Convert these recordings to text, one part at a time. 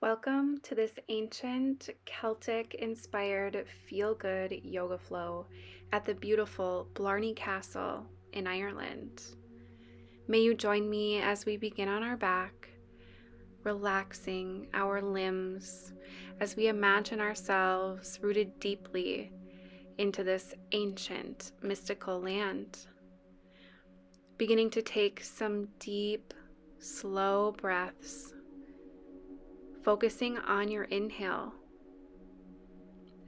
Welcome to this ancient Celtic inspired feel good yoga flow at the beautiful Blarney Castle in Ireland. May you join me as we begin on our back, relaxing our limbs as we imagine ourselves rooted deeply into this ancient mystical land. Beginning to take some deep, slow breaths, focusing on your inhale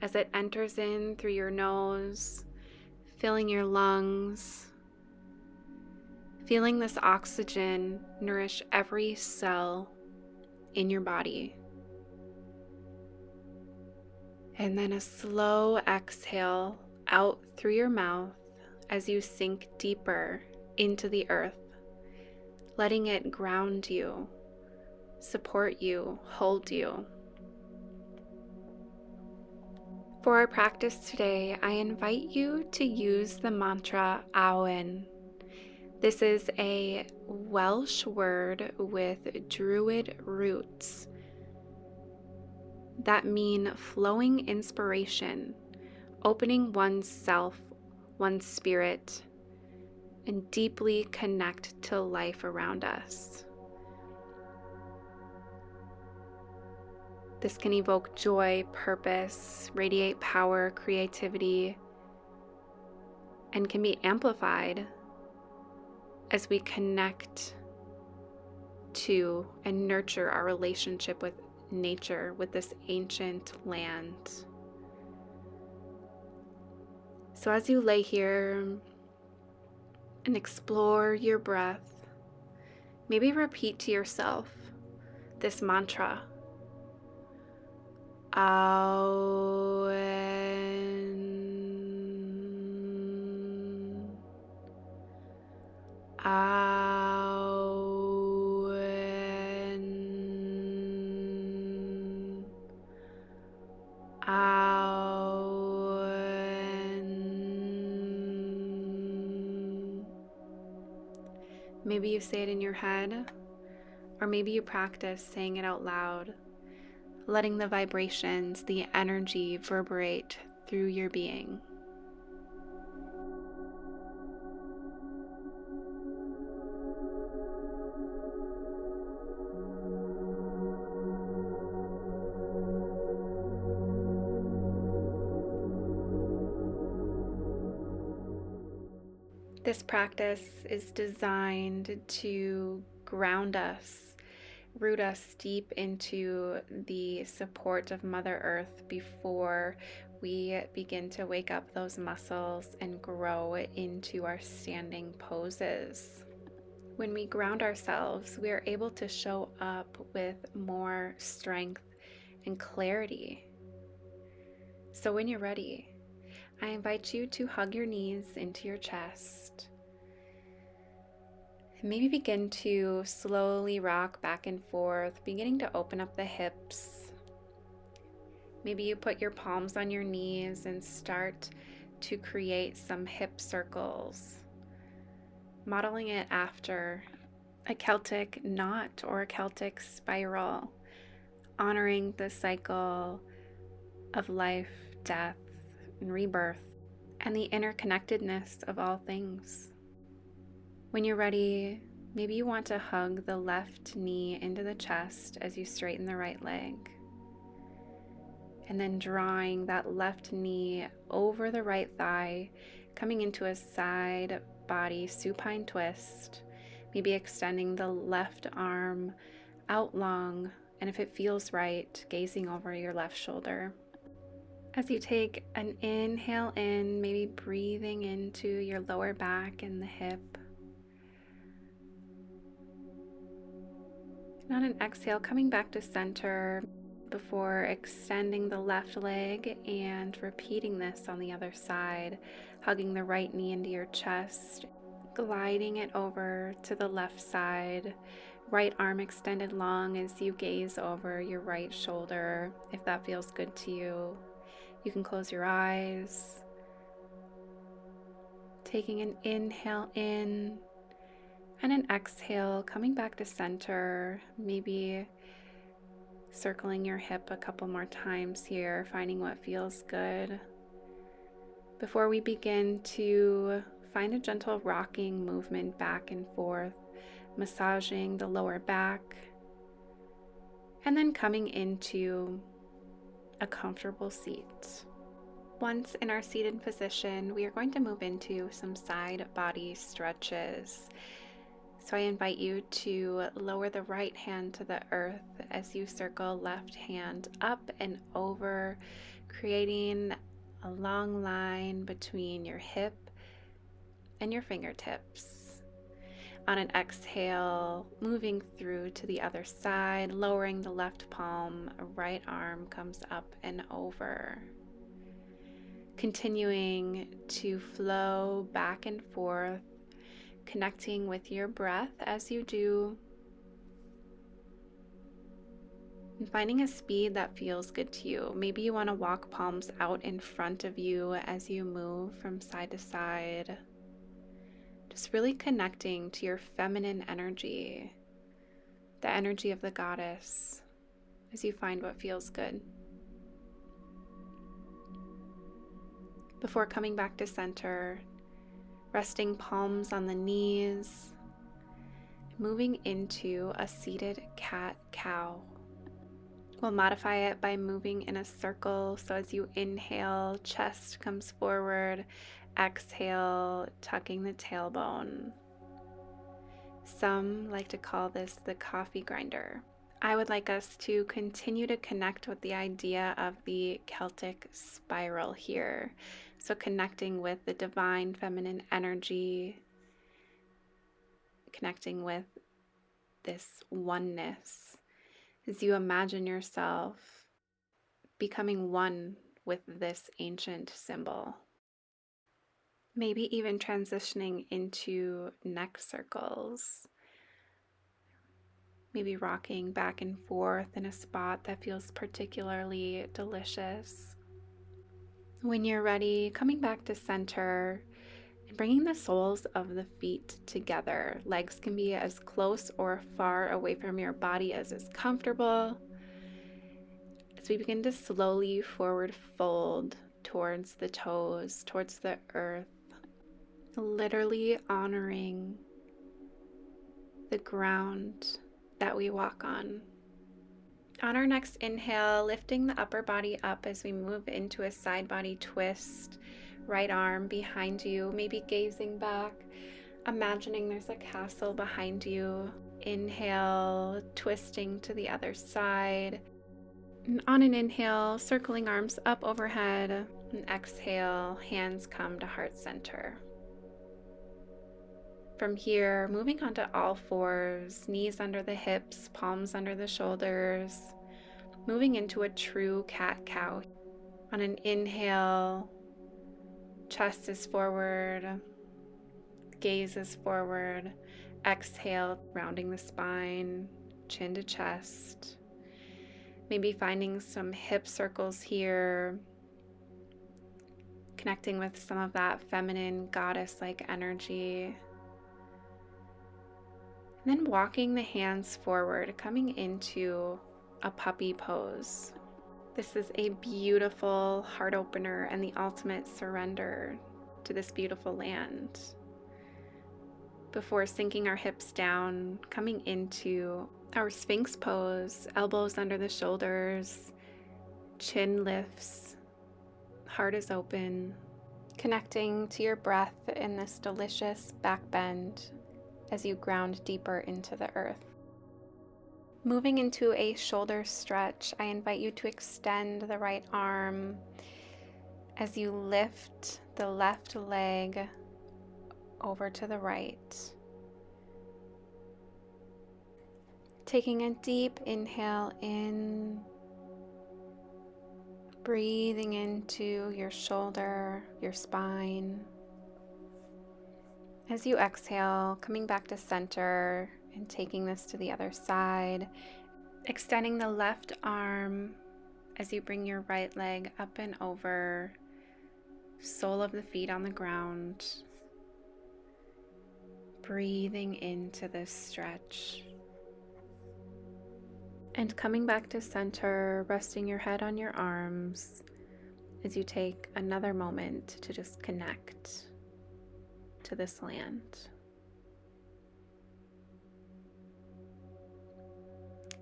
as it enters in through your nose, filling your lungs, feeling this oxygen nourish every cell in your body. And then a slow exhale out through your mouth as you sink deeper into the earth, letting it ground you, support you, hold you. For our practice today, I invite you to use the mantra Awen. This is a Welsh word with Druid roots that mean flowing inspiration, opening one's self, one's spirit, and deeply connect to life around us. This can evoke joy, purpose, radiate power, creativity, and can be amplified as we connect to and nurture our relationship with nature, with this ancient land. So as you lay here and explore your breath, maybe repeat to yourself this mantra. Awen. Awen. Awen. Maybe you say it in your head, or maybe you practice saying it out loud, letting the vibrations, the energy reverberate through your being. This practice is designed to ground us, root us deep into the support of Mother Earth before we begin to wake up those muscles and grow into our standing poses. When we ground ourselves, we are able to show up with more strength and clarity. So when you're ready, I invite you to hug your knees into your chest. And maybe begin to slowly rock back and forth, beginning to open up the hips. Maybe you put your palms on your knees and start to create some hip circles, modeling it after a Celtic knot or a Celtic spiral, honoring the cycle of life, death, and rebirth, and the interconnectedness of all things. When you're ready, maybe you want to hug the left knee into the chest as you straighten the right leg. And then drawing that left knee over the right thigh, coming into a side body supine twist, maybe extending the left arm out long, and if it feels right, gazing over your left shoulder. As you take an inhale in, maybe breathing into your lower back and the hip. And on an exhale, coming back to center before extending the left leg and repeating this on the other side, hugging the right knee into your chest, gliding it over to the left side, right arm extended long as you gaze over your right shoulder. If that feels good to you, you can close your eyes. Taking an inhale in and an exhale, coming back to center, maybe Circling your hip a couple more times here, finding what feels good. Before we begin to find a gentle rocking movement back and forth, massaging the lower back, and then coming into a comfortable seat. Once in our seated position, we are going to move into some side body stretches. So I invite you to lower the right hand to the earth as you circle left hand up and over, creating a long line between your hip and your fingertips. On an exhale, moving through to the other side, lowering the left palm, right arm comes up and over. Continuing to flow back and forth, connecting with your breath as you do, and finding a speed that feels good to you. Maybe you want to walk palms out in front of you as you move from side to side. Just really connecting to your feminine energy, the energy of the goddess, as you find what feels good. Before coming back to center, resting palms on the knees, moving into a seated cat-cow. We'll modify it by moving in a circle. So as you inhale, chest comes forward, exhale, tucking the tailbone. Some like to call this the coffee grinder. I would like us to continue to connect with the idea of the Celtic Spiral here. So connecting with the divine feminine energy, connecting with this oneness as you imagine yourself becoming one with this ancient symbol. Maybe even transitioning into neck circles. Maybe rocking back and forth in a spot that feels particularly delicious. When you're ready, coming back to center and bringing the soles of the feet together. Legs can be as close or far away from your body as is comfortable. As we begin to slowly forward fold towards the toes, towards the earth, literally honoring the ground that we walk on. On our next inhale, lifting the upper body up as we move into a side body twist, right arm behind you, maybe gazing back, imagining there's a castle behind you. Inhale, twisting to the other side. And on an inhale, circling arms up overhead, and exhale, hands come to heart center. From here, moving onto all fours, knees under the hips, palms under the shoulders, moving into a true cat-cow. On an inhale, chest is forward, gaze is forward. Exhale, rounding the spine, chin to chest. Maybe finding some hip circles here, connecting with some of that feminine goddess-like energy. And then walking the hands forward, coming into a puppy pose. This is a beautiful heart opener and the ultimate surrender to this beautiful land. Before sinking our hips down, coming into our Sphinx pose, elbows under the shoulders, chin lifts, heart is open, connecting to your breath in this delicious back bend as you ground deeper into the earth. Moving into a shoulder stretch, I invite you to extend the right arm as you lift the left leg over to the right. Taking a deep inhale in, breathing into your shoulder, your spine. As you exhale, coming back to center and taking this to the other side, extending the left arm as you bring your right leg up and over, sole of the feet on the ground. Breathing into this stretch. And coming back to center, resting your head on your arms as you take another moment to just connect to this land.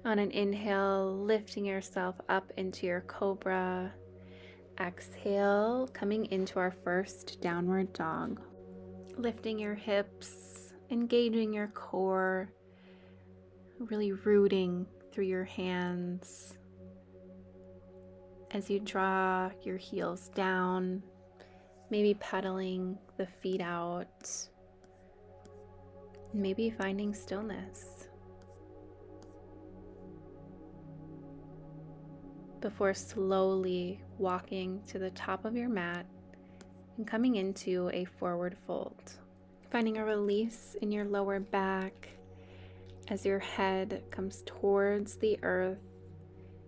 On an inhale, lifting yourself up into your cobra. Exhale, coming into our first downward dog. Lifting your hips, engaging your core, really rooting through your hands as you draw your heels down, maybe pedaling the feet out, maybe finding stillness before slowly walking to the top of your mat and coming into a forward fold. Finding a release in your lower back as your head comes towards the earth,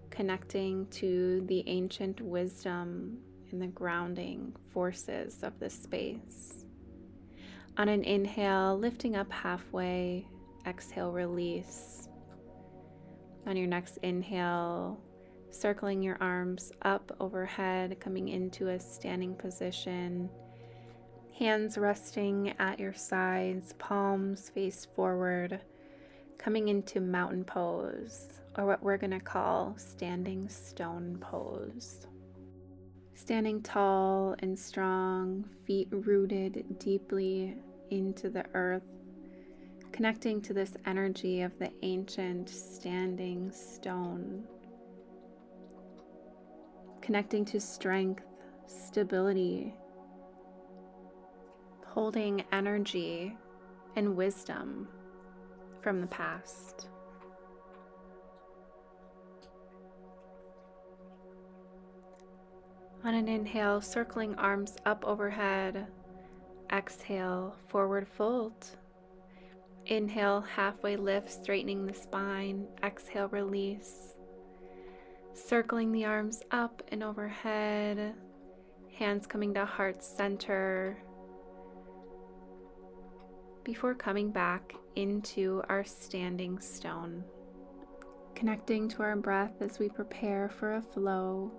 connecting to the ancient wisdom and the grounding forces of this space. On an inhale, lifting up halfway, exhale, release. On your next inhale, circling your arms up overhead, coming into a standing position. Hands resting at your sides, palms face forward, coming into mountain pose, or what we're going to call standing stone pose. Standing tall and strong, feet rooted deeply into the earth, connecting to this energy of the ancient standing stone. Connecting to strength, stability, holding energy and wisdom from the past. On an inhale, circling arms up overhead. Exhale, forward fold. Inhale, halfway lift, straightening the spine. Exhale, release. Circling the arms up and overhead. Hands coming to heart center. Before coming back into our standing stone. Connecting to our breath as we prepare for a flow.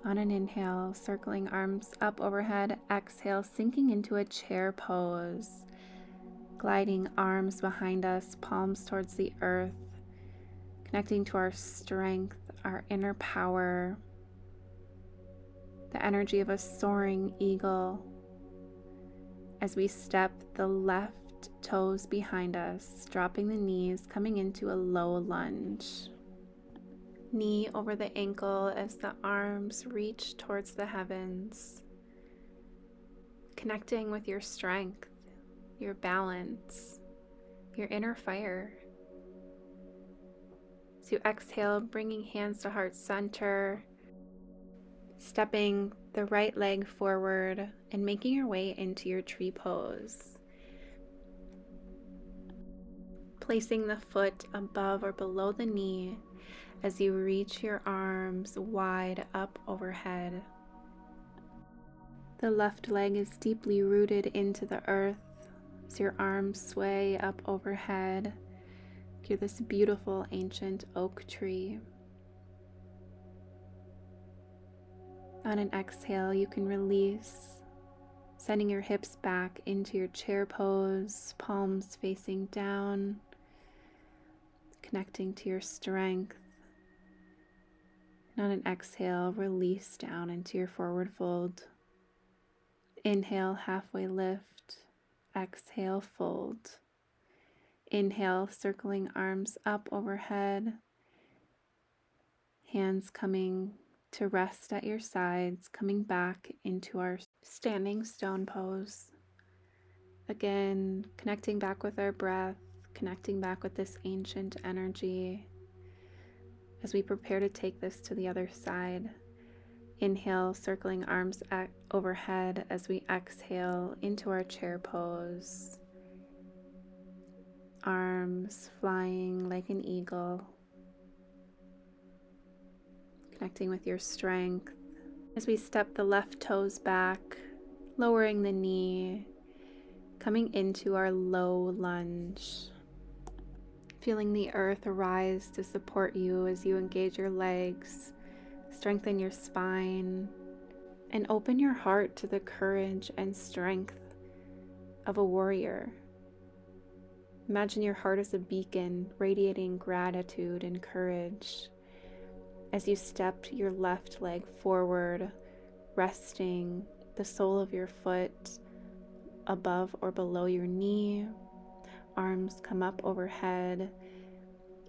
On an inhale, circling arms up overhead. Exhale, sinking into a chair pose. Gliding arms behind us, palms towards the earth. Connecting to our strength, our inner power. The energy of a soaring eagle. As we step the left toes behind us, dropping the knees, coming into a low lunge. Knee over the ankle as the arms reach towards the heavens. Connecting with your strength, your balance, your inner fire. So exhale, bringing hands to heart center, stepping the right leg forward and making your way into your tree pose. Placing the foot above or below the knee as you reach your arms wide up overhead. The left leg is deeply rooted into the earth as your arms sway up overhead. You're this beautiful ancient oak tree. On an exhale, you can release, sending your hips back into your chair pose, palms facing down, connecting to your strength. And on an exhale, release down into your forward fold. Inhale, halfway lift. Exhale, fold. Inhale, circling arms up overhead. Hands coming to rest at your sides, coming back into our standing stone pose. Again, connecting back with our breath, connecting back with this ancient energy as we prepare to take this to the other side. Inhale, circling arms overhead as we exhale into our chair pose. Arms flying like an eagle. Connecting with your strength as we step the left toes back, lowering the knee, coming into our low lunge. Feeling the earth rise to support you as you engage your legs, strengthen your spine, and open your heart to the courage and strength of a warrior. Imagine your heart as a beacon, radiating gratitude and courage as you step your left leg forward, resting the sole of your foot above or below your knee. Arms come up overhead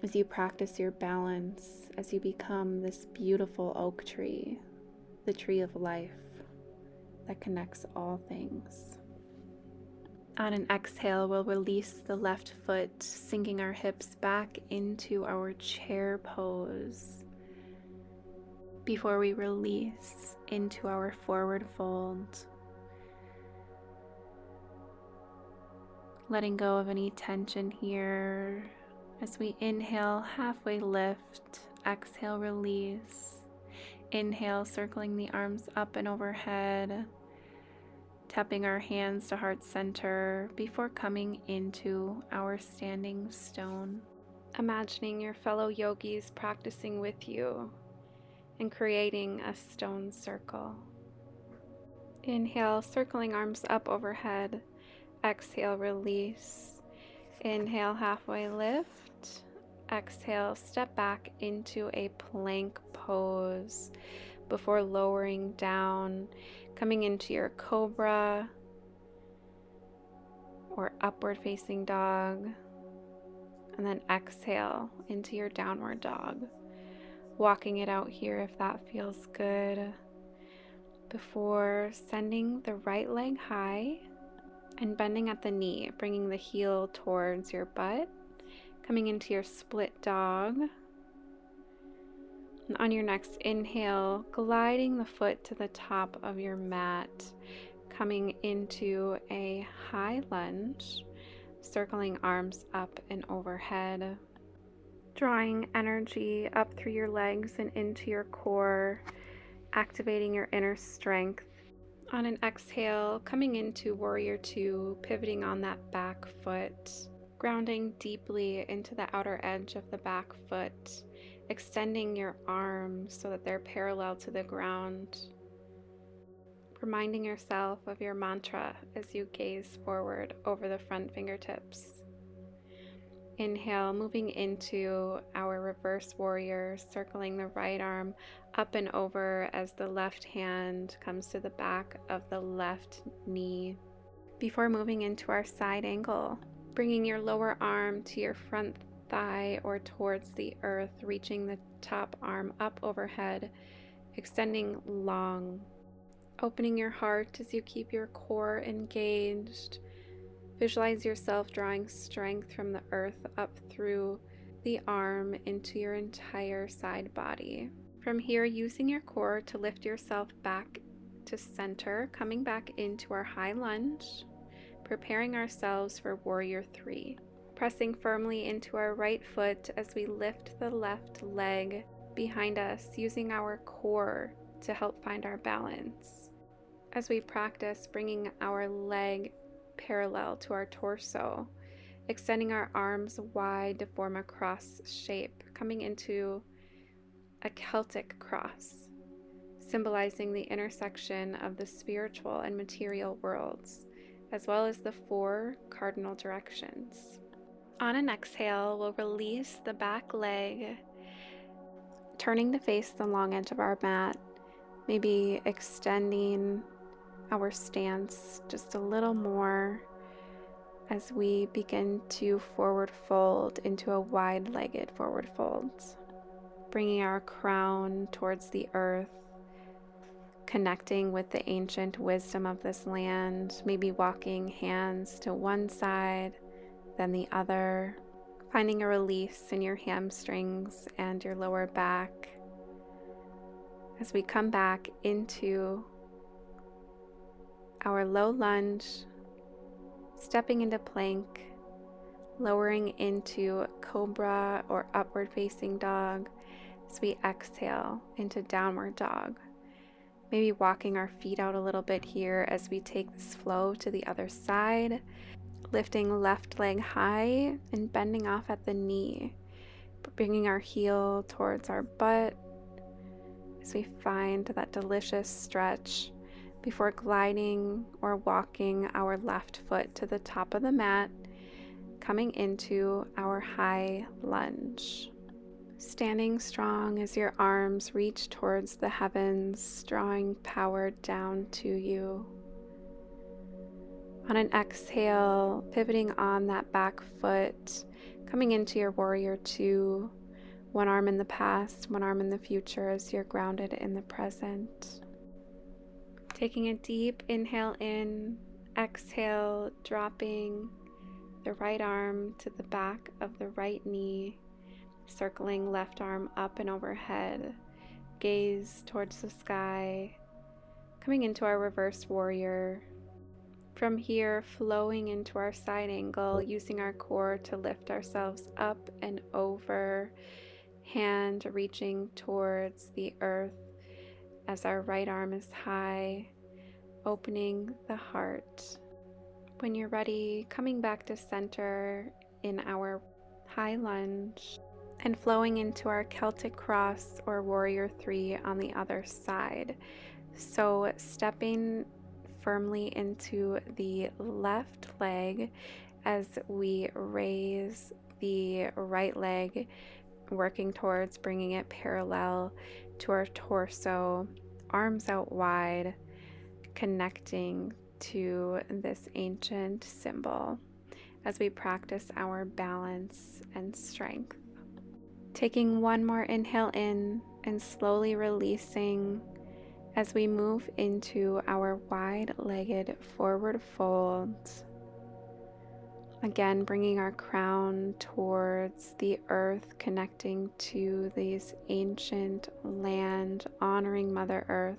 as you practice your balance, as you become this beautiful oak tree, the tree of life that connects all things. On an exhale, we'll release the left foot, sinking our hips back into our chair pose before we release into our forward fold. Letting go of any tension here as we inhale, halfway lift, exhale, release. Inhale, circling the arms up and overhead, tapping our hands to heart center before coming into our standing stone. Imagining your fellow yogis practicing with you and creating a stone circle. Inhale, circling arms up overhead. Exhale, release. Inhale, halfway lift. Exhale, step back into a plank pose before lowering down, coming into your cobra or upward facing dog, and then exhale into your downward dog. Walking it out here if that feels good, before sending the right leg high and bending at the knee, bringing the heel towards your butt, coming into your split dog. And on your next inhale, gliding the foot to the top of your mat, coming into a high lunge, circling arms up and overhead, drawing energy up through your legs and into your core, activating your inner strength. On an exhale, coming into Warrior Two, pivoting on that back foot, grounding deeply into the outer edge of the back foot, extending your arms so that they're parallel to the ground, reminding yourself of your mantra as you gaze forward over the front fingertips. Inhale, moving into our reverse warrior, circling the right arm up and over as the left hand comes to the back of the left knee. Before moving into our side angle, bringing your lower arm to your front thigh or towards the earth, reaching the top arm up overhead, extending long, opening your heart as you keep your core engaged. Visualize yourself drawing strength from the earth up through the arm into your entire side body. From here, using your core to lift yourself back to center, coming back into our high lunge, preparing ourselves for Warrior Three. Pressing firmly into our right foot as we lift the left leg behind us, using our core to help find our balance. As we practice bringing our leg parallel to our torso, extending our arms wide to form a cross shape, coming into a Celtic cross, symbolizing the intersection of the spiritual and material worlds, as well as the 4 cardinal directions. On an exhale, we'll release the back leg, turning to face the long edge of our mat, maybe extending our stance just a little more as we begin to forward fold into a wide-legged forward fold, bringing our crown towards the earth, connecting with the ancient wisdom of this land, maybe walking hands to one side, then the other, finding a release in your hamstrings and your lower back as we come back into our low lunge, stepping into plank, lowering into cobra or upward facing dog as we exhale into downward dog. Maybe walking our feet out a little bit here as we take this flow to the other side, lifting left leg high and bending off at the knee, bringing our heel towards our butt as we find that delicious stretch before gliding or walking our left foot to the top of the mat, coming into our high lunge. Standing strong as your arms reach towards the heavens, drawing power down to you. On an exhale, pivoting on that back foot, coming into your warrior two, one arm in the past, one arm in the future as you're grounded in the present. Taking a deep inhale in, exhale, dropping the right arm to the back of the right knee, circling left arm up and overhead, gaze towards the sky, coming into our reverse warrior. From here, flowing into our side angle, using our core to lift ourselves up and over, hand reaching towards the earth as our right arm is high, opening the heart. When you're ready, coming back to center in our high lunge and flowing into our Celtic cross or warrior three on the other side. So stepping firmly into the left leg as we raise the right leg, working towards bringing it parallel to our torso, arms out wide, connecting to this ancient symbol as we practice our balance and strength. Taking one more inhale in and slowly releasing as we move into our wide-legged forward fold. Again, bringing our crown towards the earth, connecting to this ancient land, honoring Mother Earth.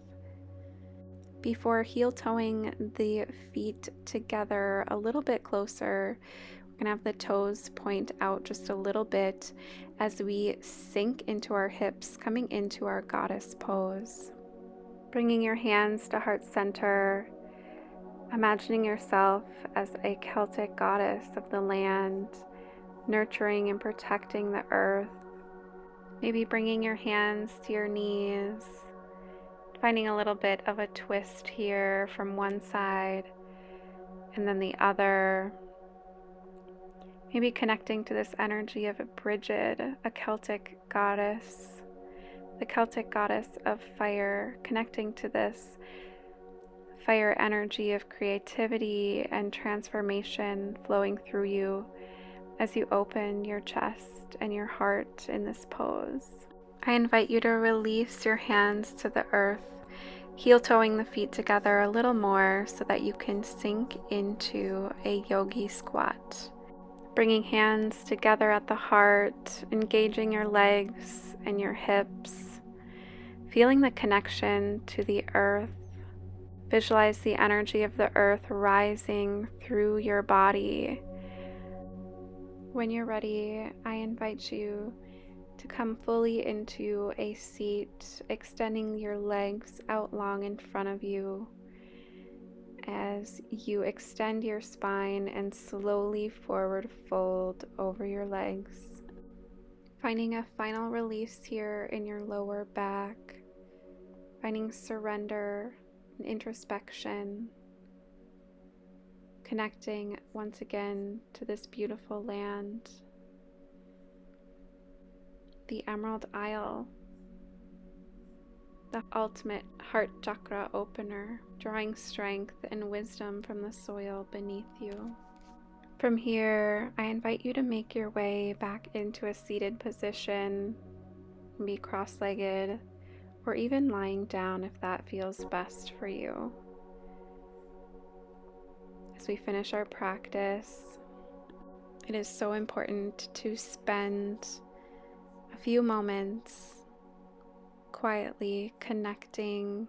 Before heel-toeing the feet together a little bit closer, we're going to have the toes point out just a little bit as we sink into our hips, coming into our goddess pose. Bringing your hands to heart center, imagining yourself as a Celtic goddess of the land, nurturing and protecting the earth. Maybe bringing your hands to your knees, finding a little bit of a twist here from one side and then the other. Maybe connecting to this energy of Bridget, a Celtic goddess, the Celtic goddess of fire, connecting to this fire energy of creativity and transformation flowing through you as you open your chest and your heart in this pose. I invite you to release your hands to the earth, heel-toeing the feet together a little more so that you can sink into a yogi squat. Bringing hands together at the heart, engaging your legs and your hips, feeling the connection to the earth. Visualize the energy of the earth rising through your body. When you're ready, I invite you to come fully into a seat, extending your legs out long in front of you as you extend your spine and slowly forward fold over your legs. Finding a final release here in your lower back, finding surrender and introspection, connecting once again to this beautiful land. The Emerald Isle, the ultimate heart chakra opener, drawing strength and wisdom from the soil beneath you. From here, I invite you to make your way back into a seated position, be cross-legged, or even lying down if that feels best for you. As we finish our practice, it is so important to spend a few moments quietly connecting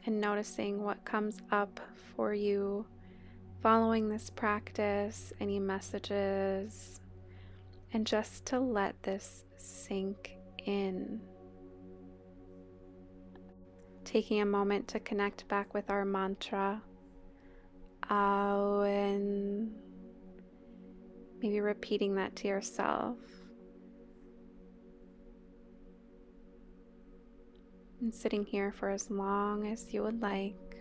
and noticing what comes up for you following this practice, any messages, and just to let this sink in. Taking a moment to connect back with our mantra, Awen. Maybe repeating that to yourself. And sitting here for as long as you would like.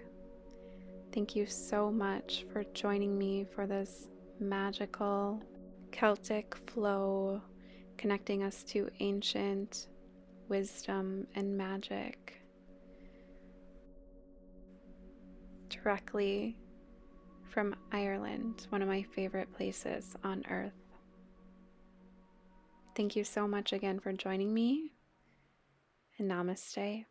Thank you so much for joining me for this magical Celtic flow, connecting us to ancient wisdom and magic directly from Ireland, one of my favorite places on earth. Thank you so much again for joining me, and namaste.